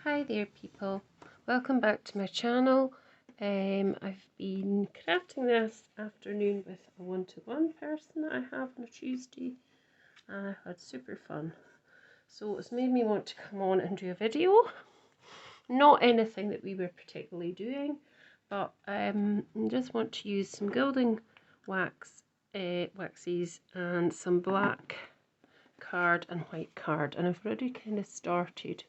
Hi there people, welcome back to my channel. I've been crafting this afternoon with a one-to-one person that I have on a Tuesday and I had super fun. So it's made me want to come on and do a video. Not anything that we were particularly doing, but I just want to use some Gilding Wax waxes and some black card and white card, and I've already kind of started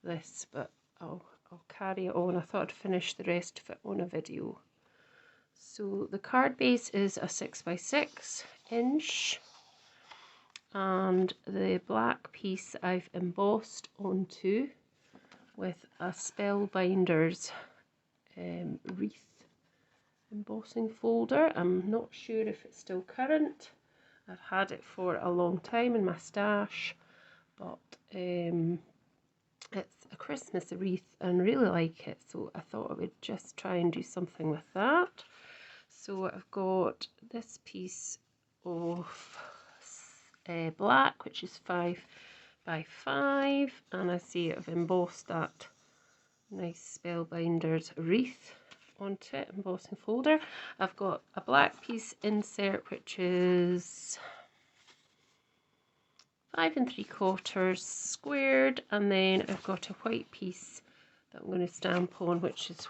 this, but I'll carry it on. I thought I'd finish the rest of it on a video. So the card base is a 6x6 inch, and the black piece I've embossed onto with a Spellbinders Wreath Embossing Folder. I'm not sure if it's still current. I've had it for a long time in my stash, but it's a Christmas wreath and really like it, so I thought I would just try and do something with that. So I've got this piece of black, which is 5x5, and I see I've embossed that nice Spellbinders wreath onto it, embossing folder. I've got a black piece insert, which is 5 3/4 squared, and then I've got a white piece that I'm going to stamp on, which is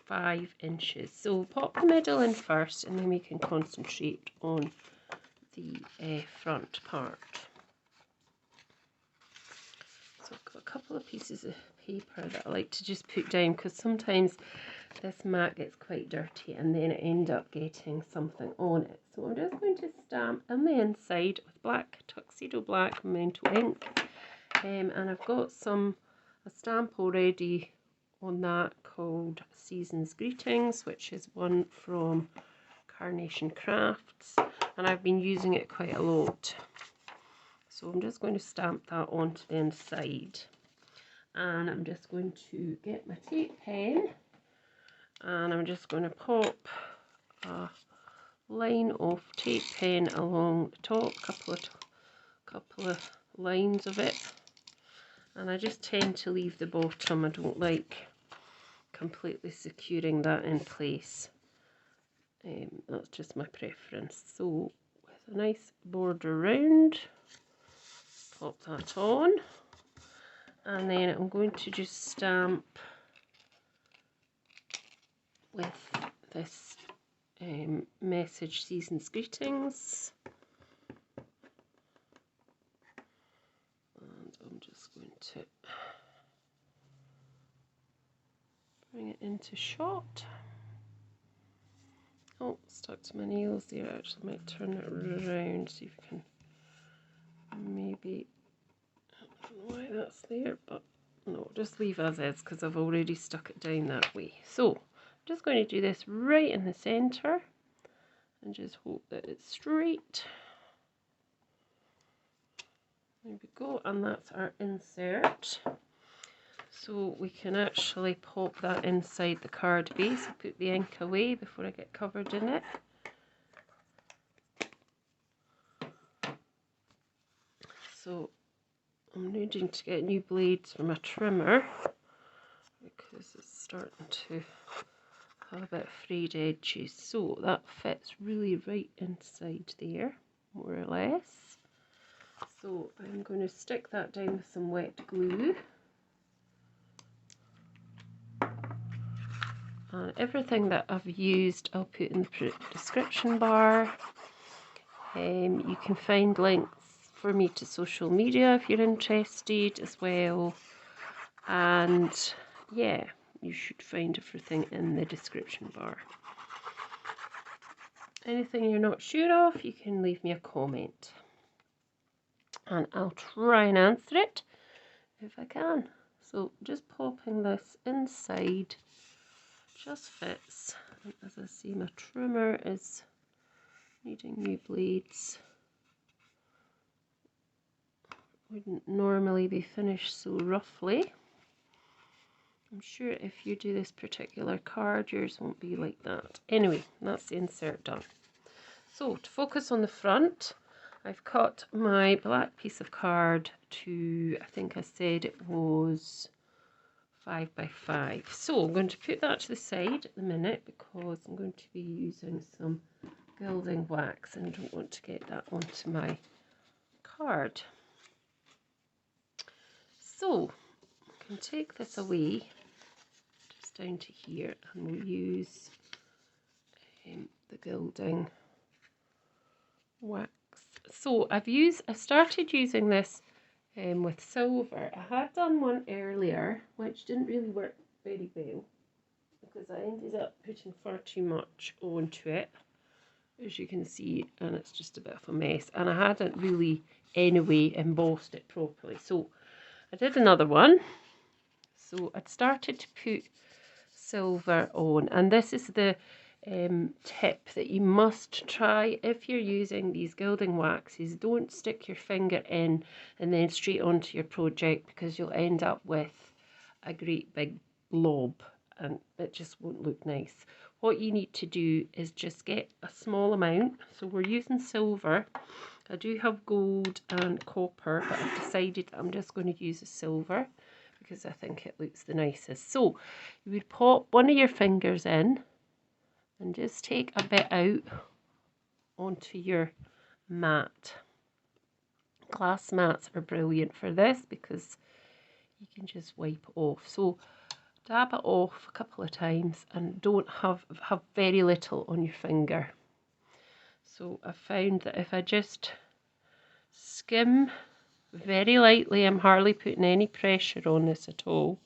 5 inches. So pop the middle in first, and then we can concentrate on the front part. So I've got a couple of pieces of paper that I like to just put down, because sometimes this mat gets quite dirty and then I end up getting something on it. So I'm just going to stamp on the inside with black Tuxedo black Memento ink, and I've got a stamp already on that called Season's Greetings, which is one from Carnation Crafts, and I've been using it quite a lot. So I'm just going to stamp that onto the inside, and I'm just going to get my tape pen, and I'm just going to pop a line of tape pen along the top, couple of lines of it, and I just tend to leave the bottom. I don't like completely securing that in place. That's just my preference. So with a nice border round, pop that on, and then I'm going to just stamp with this message Season's Greetings, and I'm just going to bring it into shot. Oh, stuck to my nails there. Actually, I might turn it around, see if I can maybe, I don't know why that's there, but no, just leave as is because I've already stuck it down that way. So I'm just going to do this right in the centre and just hope that it's straight. There we go, and that's our insert. So we can actually pop that inside the card base. I'll put the ink away before I get covered in it. So I'm needing to get new blades for my trimmer because it's starting to have a bit of frayed edges. So that fits really right inside there, more or less. So I'm going to stick that down with some wet glue. And everything that I've used I'll put in the description bar. You can find links for me to social media if you're interested as well, and yeah, you should find everything in the description bar. Anything you're not sure of, you can leave me a comment and I'll try and answer it if I can. So just popping this inside just fits, and as I see, my trimmer is needing new blades. Wouldn't normally be finished so roughly. I'm sure if you do this particular card, yours won't be like that. Anyway, that's the insert done. So to focus on the front, I've cut my black piece of card to, I think I said it was 5x5. So I'm going to put that to the side at the minute because I'm going to be using some Gilding Wax and I don't want to get that onto my card. So I can take this away just down to here and we'll use the Gilding Wax. So I started using this with silver. I had done one earlier which didn't really work very well because I ended up putting far too much onto it, as you can see, and it's just a bit of a mess, and I hadn't really anyway embossed it properly. So I did another one. So I'd started to put silver on, and this is the tip that you must try if you're using these gilding waxes. Don't stick your finger in and then straight onto your project because you'll end up with a great big blob and it just won't look nice. What you need to do is just get a small amount. So we're using silver. I do have gold and copper, but I've decided that I'm just going to use a silver because I think it looks the nicest. So you would pop one of your fingers in and just take a bit out onto your mat. Glass mats are brilliant for this because you can just wipe it off. So dab it off a couple of times and don't have very little on your finger. So I found that if I just skim very lightly, I'm hardly putting any pressure on this at all,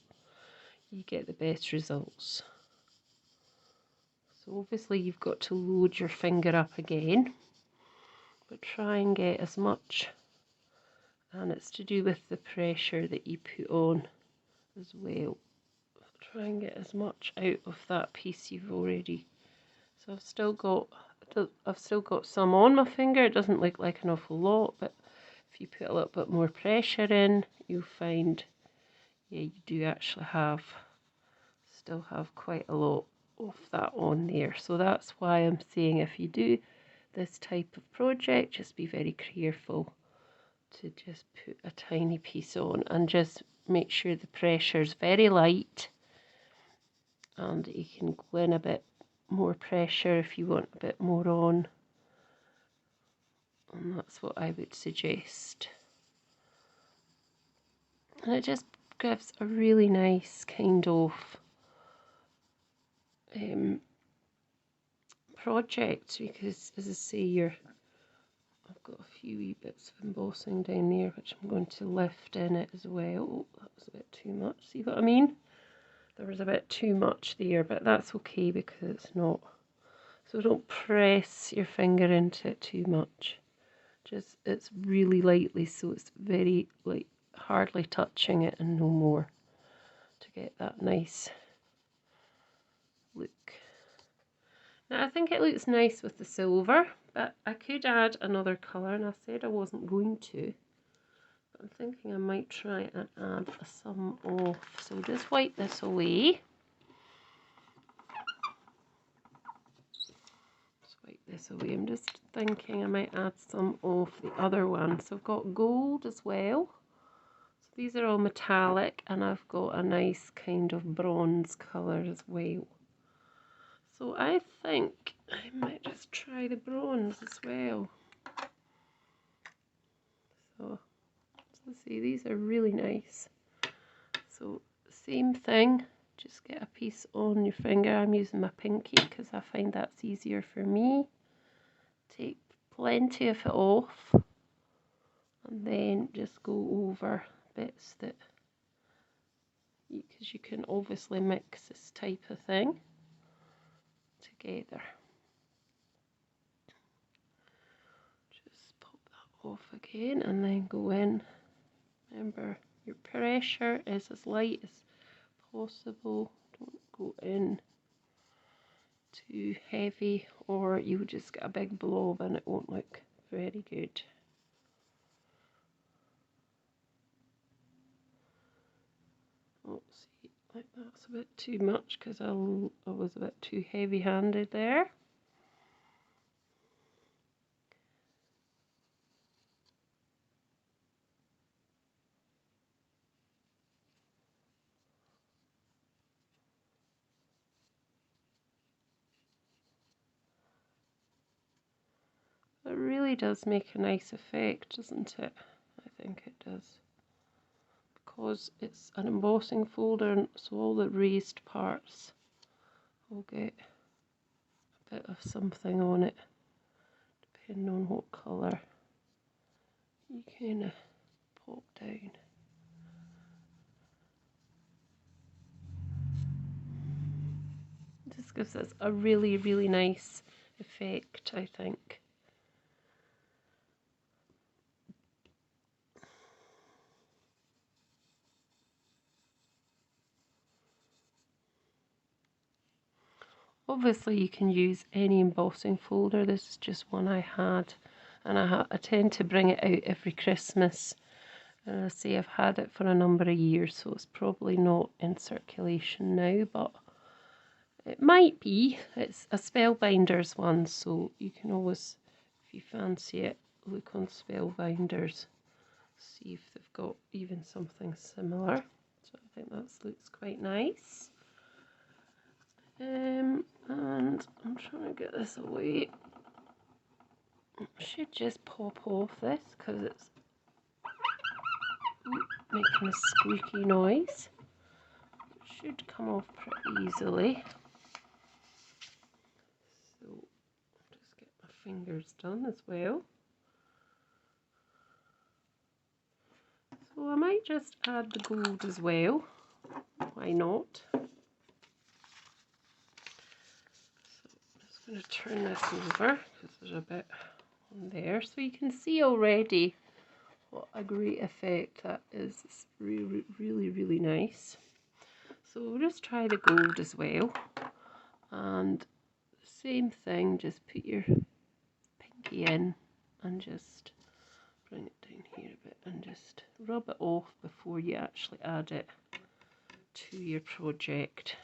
you get the best results. So obviously you've got to load your finger up again, but try and get as much, and it's to do with the pressure that you put on as well. Try and get as much out of that piece you've already. So I've still got some on my finger. It doesn't look like an awful lot, but if you put a little bit more pressure in, you'll find, yeah, you do actually still have quite a lot of that on there. So that's why I'm saying if you do this type of project, just be very careful to just put a tiny piece on and just make sure the pressure is very light, and you can go in a bit more pressure if you want a bit more on, and that's what I would suggest. And it just gives a really nice kind of project because, as I say, I've got a few wee bits of embossing down there which I'm going to lift in it as well. Oh, that was a bit too much, see what I mean? There was a bit too much there, but that's okay because it's not. So don't press your finger into it too much. Just, it's really lightly, so it's very like hardly touching it and no more to get that nice look. Now I think it looks nice with the silver, but I could add another colour, and I said I wasn't going to, but I'm thinking I might try and add some off. So just wipe this away. I'm just thinking I might add some of the other ones. So I've got gold as well. So these are all metallic, and I've got a nice kind of bronze colour as well. So I think I might just try the bronze as well. So see, these are really nice. So same thing, just get a piece on your finger. I'm using my pinky because I find that's easier for me. Take plenty of it off and then just go over bits that, because you can obviously mix this type of thing together. Just pop that off again and then go in. Remember, your pressure is as light as possible. Don't go in too heavy or you'll just get a big blob and it won't look very good. Oh, see, like that's a bit too much because I was a bit too heavy-handed there. really does make a nice effect, doesn't it? I think it does. Because it's an embossing folder, and so all the raised parts will get a bit of something on it, depending on what colour you kind of pop down. This gives us a really, really nice effect, I think. Obviously you can use any embossing folder. This is just one I had, and I tend to bring it out every Christmas. I say I've had it for a number of years, so it's probably not in circulation now, but it might be. It's a Spellbinders one, so you can always, if you fancy it, look on Spellbinders, see if they've got even something similar. So I think that looks quite nice. And I'm trying to get this away. I should just pop off this because it's making a squeaky noise. It should come off pretty easily. So I'll just get my fingers done as well. So I might just add the gold as well. Why not? I'm going to turn this over because there's a bit on there, so you can see already what a great effect that is. It's really, really, really nice. So we'll just try the gold as well, and same thing, just put your pinky in and just bring it down here a bit and just rub it off before you actually add it to your project,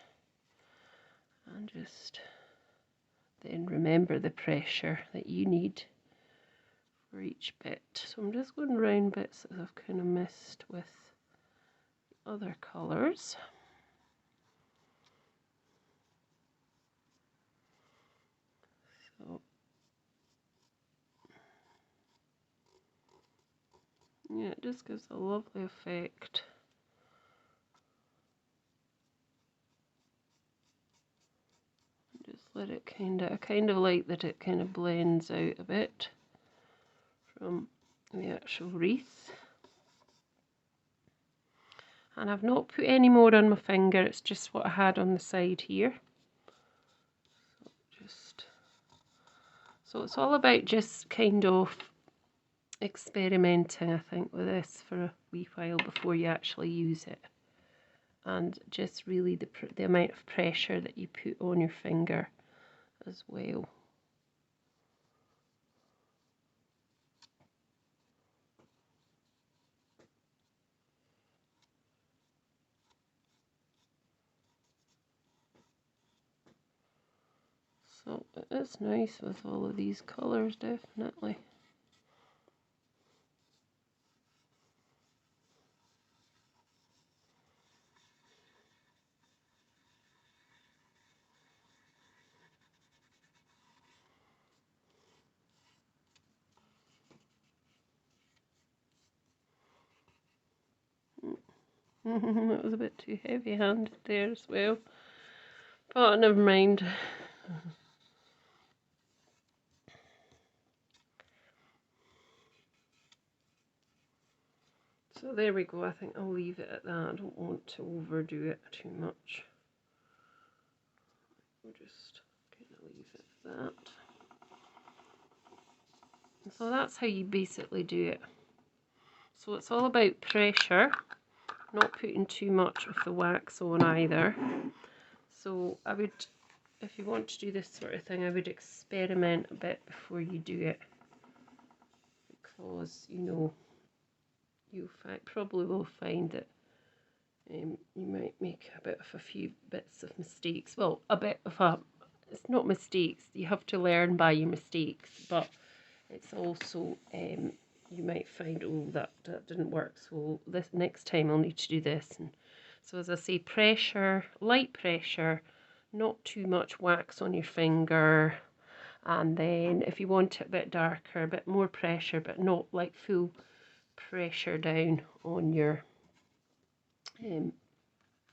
and just then remember the pressure that you need for each bit. So I'm just going around bits that I've kind of missed with other colours. So yeah, it just gives a lovely effect. Just let it I kind of like that it kind of blends out a bit from the actual wreath. And I've not put any more on my finger, it's just what I had on the side here. So it's all about just kind of experimenting, I think, with this for a wee while before you actually use it. And just really the amount of pressure that you put on your finger as well. So it is nice with all of these colours, definitely. That was a bit too heavy-handed there as well, but never mind. So there we go. I think I'll leave it at that. I don't want to overdo it too much. We'll just kind of leave it at that. So that's how you basically do it. So it's all about pressure, not putting too much of the wax on either. So I would, if you want to do this sort of thing, I would experiment a bit before you do it, because you know you probably will find that you might make a few bits of mistakes. Well, it's not mistakes, you have to learn by your mistakes, but it's also you might find, oh, that didn't work, so this next time I'll need to do this. And so as I say, pressure, light pressure, not too much wax on your finger, And then if you want it a bit darker, a bit more pressure, but not like full pressure down on your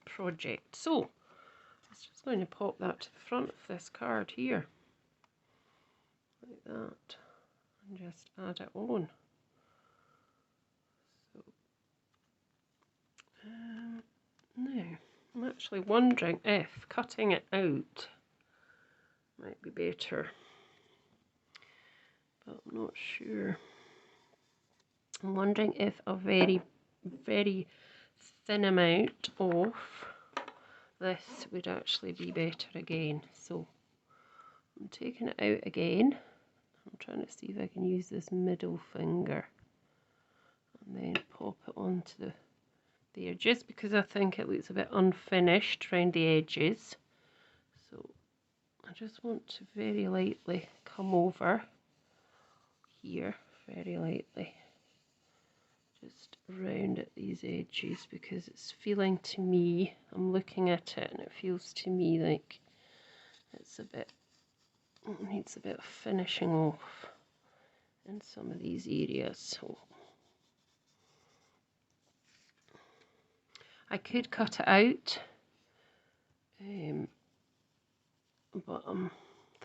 project. So I'm just going to pop that to the front of this card here, like that, and just add it on. So now I'm actually wondering if cutting it out might be better, but I'm not sure. I'm wondering if a very, very thin amount of this would actually be better again. So I'm taking it out again. I'm trying to see if I can use this middle finger and then pop it onto there, just because I think it looks a bit unfinished around the edges. So I just want to very lightly come over here, very lightly, just round at these edges, because it's feeling to me, I'm looking at it and it feels to me like it's a bit, it needs a bit of finishing off in some of these areas. So I could cut it out, but I'm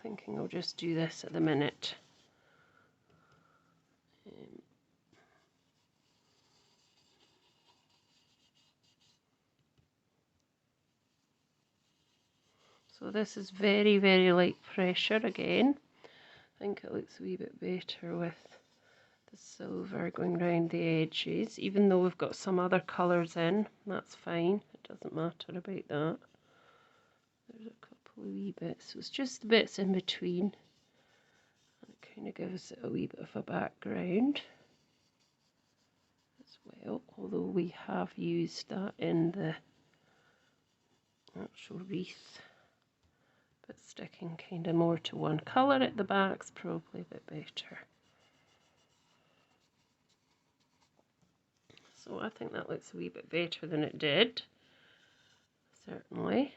thinking I'll just do this at the minute. So this is very, very light pressure again. I think it looks a wee bit better with the silver going round the edges, even though we've got some other colours in. That's fine, it doesn't matter about that. There's a couple of wee bits, so it's just the bits in between, and it kind of gives it a wee bit of a background as well, although we have used that in the actual wreath. But sticking kind of more to one colour at the back's probably a bit better. So I think that looks a wee bit better than it did, certainly.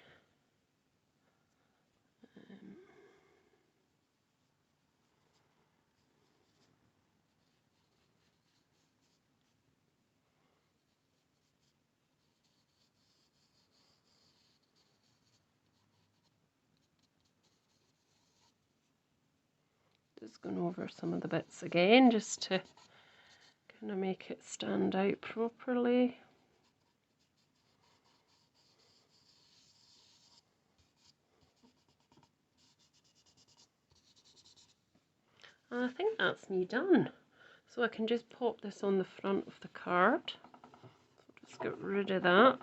Just going over some of the bits again, just to kind of make it stand out properly. And I think that's me done. So I can just pop this on the front of the card. So just get rid of that.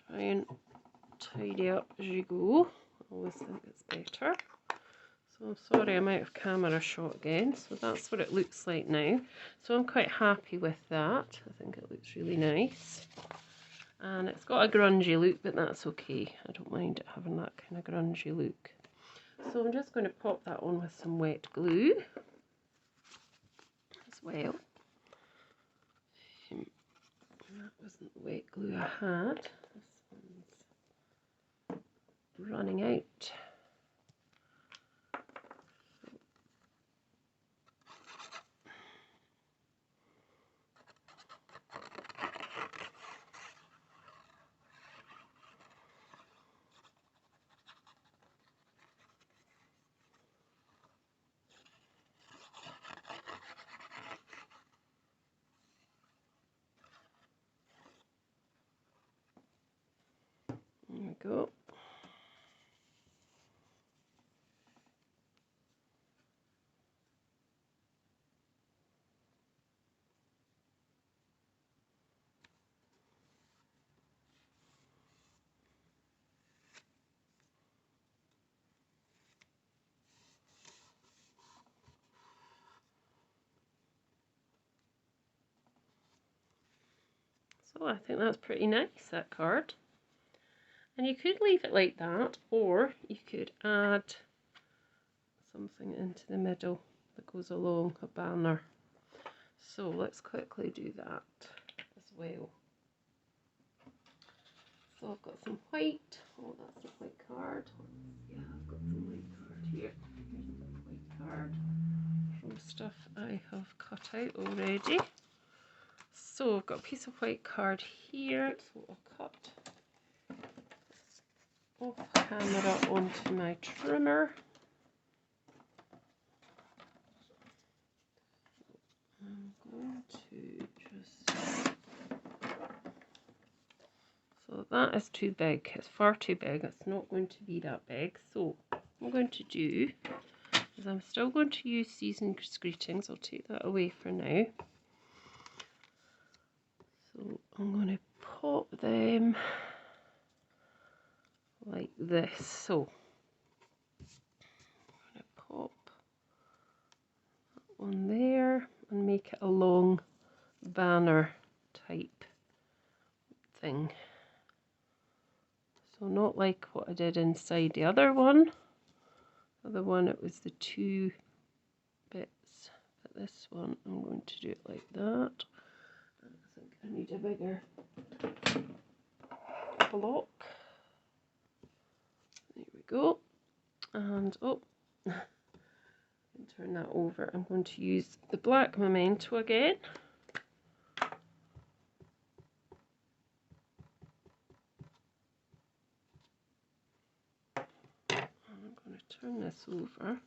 Try and tidy up as you go. I always think it's better. So I'm sorry I'm out of camera shot again. So that's what it looks like now. So I'm quite happy with that. I think it looks really nice. And it's got a grungy look, but that's okay. I don't mind it having that kind of grungy look. So I'm just going to pop that on with some wet glue as well. That wasn't the wet glue I had. This one's running out. There we go. So I think that's pretty nice, that card. And you could leave it like that, or you could add something into the middle that goes along a banner. So let's quickly do that as well. So I've got some white. Oh, that's a white card. Yeah, I've got some white card here. Here's a white card from stuff I have cut out already. So I've got a piece of white card here, so I'll cut off camera onto my trimmer. I'm going to just... So that is too big, it's far too big, it's not going to be that big. So what I'm going to do is I'm still going to use Season's Greetings, I'll take that away for now. So I'm going to pop them like this. So I'm going to pop that one there and make it a long banner type thing. So not like what I did inside the other one. The other one, it was the 2 bits, but this one I'm going to do it like that. I think I need a bigger block. There we go. And oh, turn that over. I'm going to use the black Memento again. I'm going to turn this over.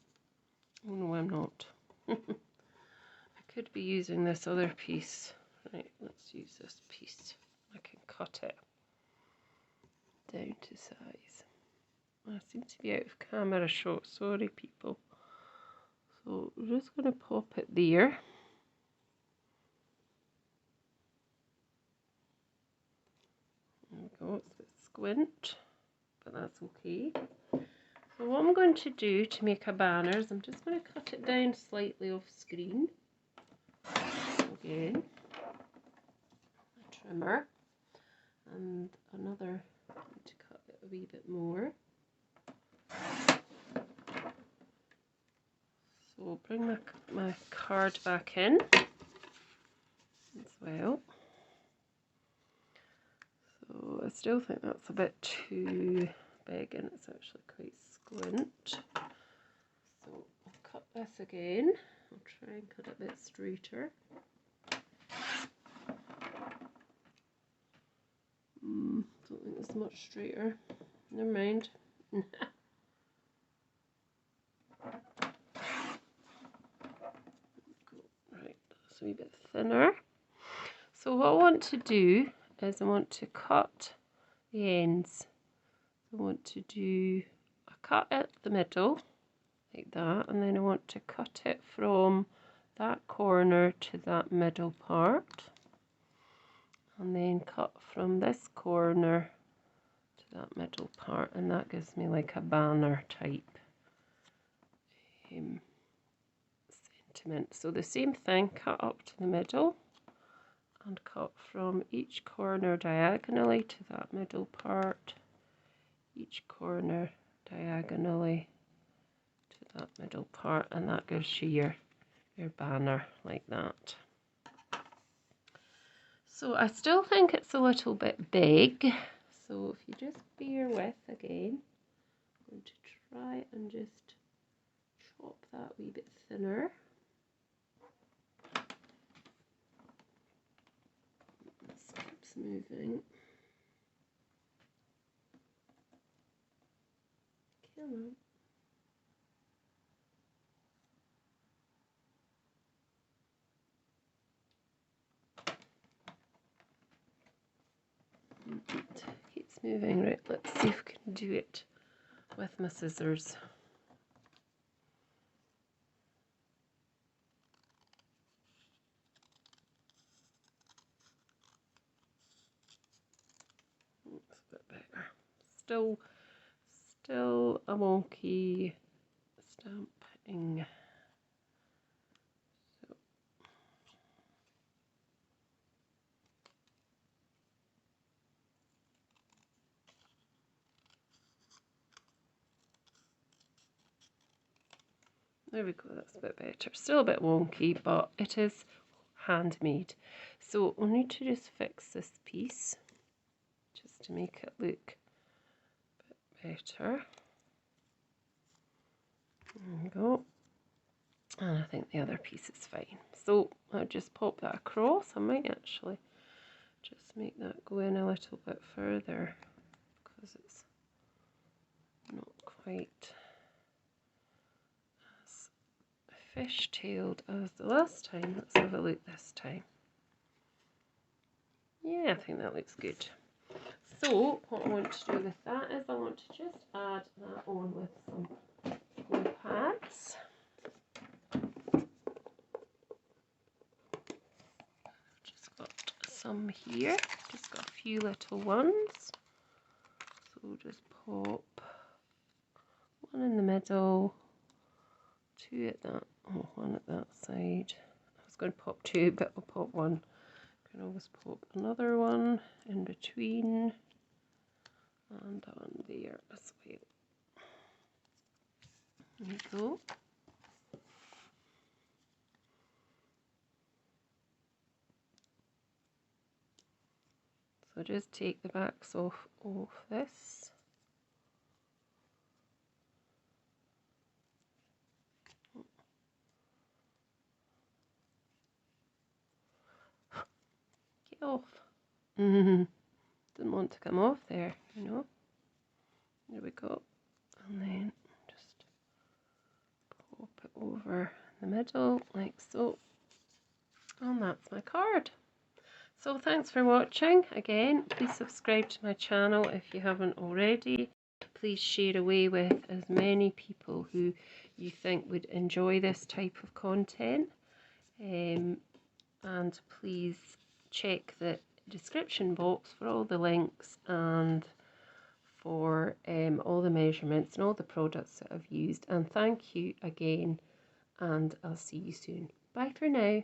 Oh no, I'm not. I could be using this other piece. Right, let's use this piece. I can cut it down to size. I seem to be out of camera shot, sorry people. So we're just going to pop it there. There we go, it's a bit squint, but that's okay. So what I'm going to do to make a banner is I'm just going to cut it down slightly off screen. Again, a trimmer, and another, I need to cut it a wee bit more. So I'll bring my card back in as well. So I still think that's a bit too big and it's actually quite squint. So I'll cut this again. I'll try and cut it a bit straighter. Don't think it's much straighter. Never mind. Right, that's a wee bit thinner. So what I want to do is I want to cut the ends. I want to do a cut at the middle like that, and then I want to cut it from that corner to that middle part, and then cut from this corner to that middle part, and that gives me like a banner type sentiment. So the same thing, cut up to the middle and cut from each corner diagonally to that middle part, each corner diagonally to that middle part, and that gives you your banner like that. So I still think it's a little bit big, so if you just bear with again, I'm going to try and just chop that wee bit thinner. This keeps moving. Come on. It keeps moving. Right, let's see if we can do it with my scissors. That's a bit better. Still a wonky stamping. So there we go, that's a bit better. Still a bit wonky, but it is handmade. So we'll need to just fix this piece just to make it look a bit better. There we go. And I think the other piece is fine. So I'll just pop that across. I might actually just make that go in a little bit further because it's not quite as fish-tailed as the last time. Let's have a look this time. Yeah, I think that looks good. So what I want to do with that is I want to just add that on with some glue pads. Just got some here, just got a few little ones. So we'll just pop one in the middle, two at that, oh, one at that side. I was going to pop two, but I'll pop one. Can always pop another one in between, and on there as well. There we go. So just take the backs off this. Get off. Didn't want to come off there, you know. There we go. And then just pop it over the middle like so. And that's my card. So thanks for watching. Again, please subscribe to my channel if you haven't already. Please share away with as many people who you think would enjoy this type of content. And please check the description box for all the links and for all the measurements and all the products that I've used. And thank you again, and I'll see you soon. Bye for now.